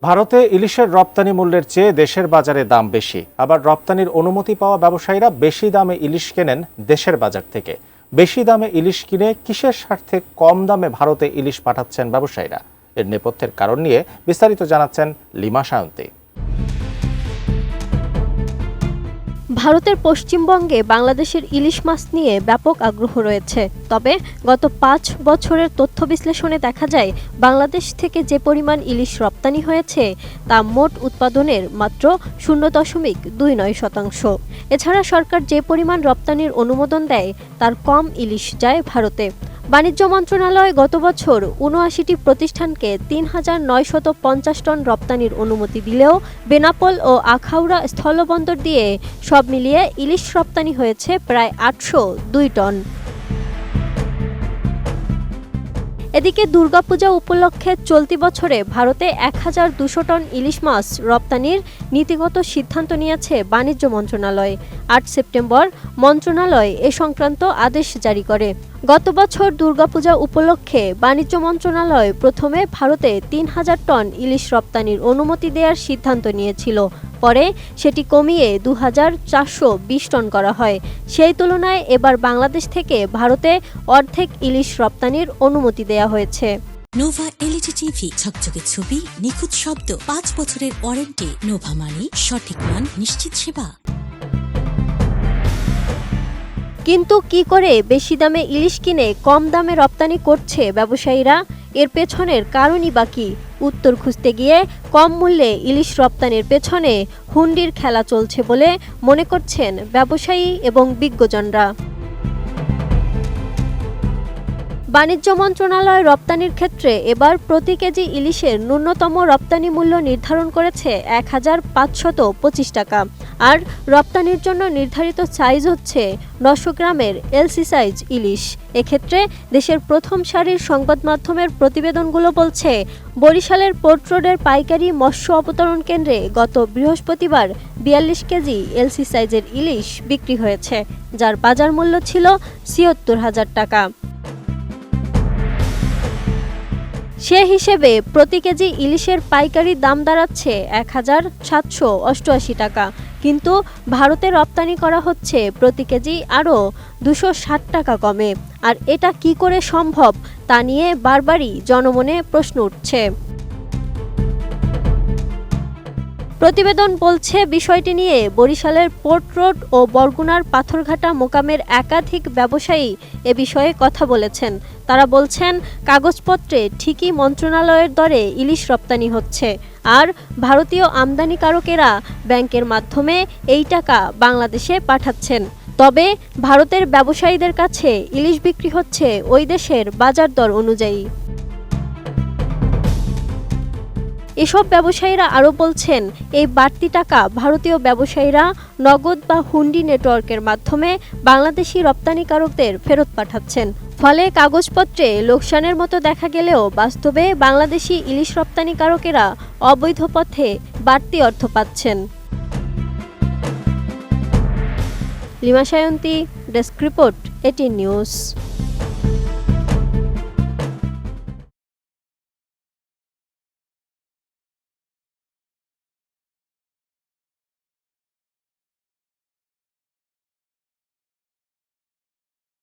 ভারতে ইলিশের রপ্তানি মূল্যের চেয়ে দেশের বাজারে দাম বেশি। আবার রপ্তানির অনুমতি পাওয়া ব্যবসায়ীরা বেশি দামে ইলিশ কেনেন দেশের বাজার থেকে। বেশি দামে ইলিশ কিনে কিসের স্বার্থে কম দামে ভারতে ইলিশ পাঠাচ্ছেন ব্যবসায়ীরা? এর নেপথ্যের কারণ নিয়ে বিস্তারিত জানাচ্ছেন লিমা সায়ন্তী। ভারতের পশ্চিমবঙ্গে বাংলাদেশের ইলিশ মাছ নিয়ে ব্যাপক আগ্রহ রয়েছে। তবে গত ৫ বছরের তথ্য বিশ্লেষণে দেখা যায়, বাংলাদেশ থেকে যে পরিমাণ ইলিশ রপ্তানি হয়েছে তা মোট উৎপাদনের মাত্র 0.29%। এছাড়া সরকার যে পরিমাণ রপ্তানির অনুমোদন দেয় তার কম ইলিশ যায় ভারতে। বাণিজ্য মন্ত্রণালয় গত বছর ৭৯টি প্রতিষ্ঠানকে ৩,৯৫০ টন রপ্তানির অনুমতি দিলেও বেনাপোল ও আখাউড়া স্থলবন্দর দিয়ে সব মিলিয়ে ইলিশ রপ্তানি হয়েছে প্রায় ৮০২ টন। এদিকে দুর্গাপূজা উপলক্ষে চলতি বছরে ভারতে ১,২০০ টন ইলিশ মাছ রপ্তানির নীতিগত সিদ্ধান্ত নিয়েছে বাণিজ্য মন্ত্রণালয়। ৮ সেপ্টেম্বর মন্ত্রণালয় এ সংক্রান্ত আদেশ জারি করে। গত বছর দুর্গাপূজা উপলক্ষে বাণিজ্য মন্ত্রণালয় প্রথমে ভারতে ৩,০০০ টন ইলিশ রপ্তানির অনুমতি দেওয়ার সিদ্ধান্ত নিয়েছিল। পরে সেটি কমিয়ে ২,৪২০ টন করা হয়। সেই তুলনায় এবার বাংলাদেশ থেকে ভারতে অর্ধেক ইলিশ রপ্তানির অনুমতি দেওয়া হয়েছে। নোভা এলইডি টিভি, ঝকঝকে ছবি, নিখুঁত শব্দ, ৫ বছরের ওয়ারেন্টি। নোভা মানে সঠিক মান, নিশ্চিত সেবা। কিন্তু কি করে বেশি দামে ইলিশ কিনে কম দামে রপ্তানি করছে ব্যবসায়ীরা? এর পেছনের কারণই বা কি? উত্তর খুঁজতে গিয়ে কম মূল্যে ইলিশ রপ্তানির পেছনে হুন্ডির খেলা চলছে বলে মনে করছেন ব্যবসায়ী এবং বিজ্ঞজনরা। বাণিজ্য মন্ত্রণালয় রপ্তানির ক্ষেত্রে এবার প্রতি কেজি ইলিশের ন্যূনতম রপ্তানি মূল্য নির্ধারণ করেছে ১,৫২৫ টাকা। আর রপ্তানির জন্য নির্ধারিত সাইজ হচ্ছে ৯০০ গ্রামের এলসি সাইজ ইলিশ। এক্ষেত্রে দেশের প্রথম সারির সংবাদ মাধ্যমের প্রতিবেদনগুলো বলছে, বরিশালের পোর্ট রোডের পাইকারি মৎস্য অবতরণ কেন্দ্রে গত বৃহস্পতিবার ৪২ কেজি এলসি সাইজের ইলিশ বিক্রি হয়েছে, যার বাজার মূল্য ছিল ৭৬,০০০ টাকা। সে হিসেবে প্রতি কেজি ইলিশের পাইকারি দাম দাঁড়াচ্ছে ১,৭৮৮ টাকা। কিন্তু ভারতে রপ্তানি করা হচ্ছে প্রতি কেজি আরও ২৬০ টাকা কমে। আর এটা কি করে সম্ভব তা নিয়ে বারবারই জনমনে প্রশ্ন উঠছে। প্রতিবেদন বলছে, বিষয়টি নিয়ে বরিশালের পোর্ট রোড ও বরগুনার পাথরঘাটা মোকামের একাধিক ব্যবসায়ী এ বিষয়ে কথা বলেছেন। তারা বলছেন, কাগজপত্রে ঠিকই মন্ত্রণালয়ের দরে ইলিশ রপ্তানি হচ্ছে, আর ভারতীয় আমদানিকারকেরা ব্যাংকের মাধ্যমে এই টাকা বাংলাদেশে পাঠাচ্ছেন। তবে ভারতের ব্যবসায়ীদের কাছে ইলিশ বিক্রি হচ্ছে ওই দেশের বাজার দর অনুযায়ী। এসব ব্যবসায়ীরা আরও বলছেন, এই বাড়তি টাকা ভারতীয় ব্যবসায়ীরা নগদ বা হুন্ডি নেটওয়ার্কের মাধ্যমে বাংলাদেশি রপ্তানিকারকদের ফেরত পাঠাচ্ছেন। ফলে কাগজপত্রে লোকসানের মতো দেখা গেলেও বাস্তবে বাংলাদেশি ইলিশ রপ্তানিকারকেরা অবৈধ পথে বাড়তি অর্থ পাচ্ছেন। Lima Sayanti, desk report, ATN news.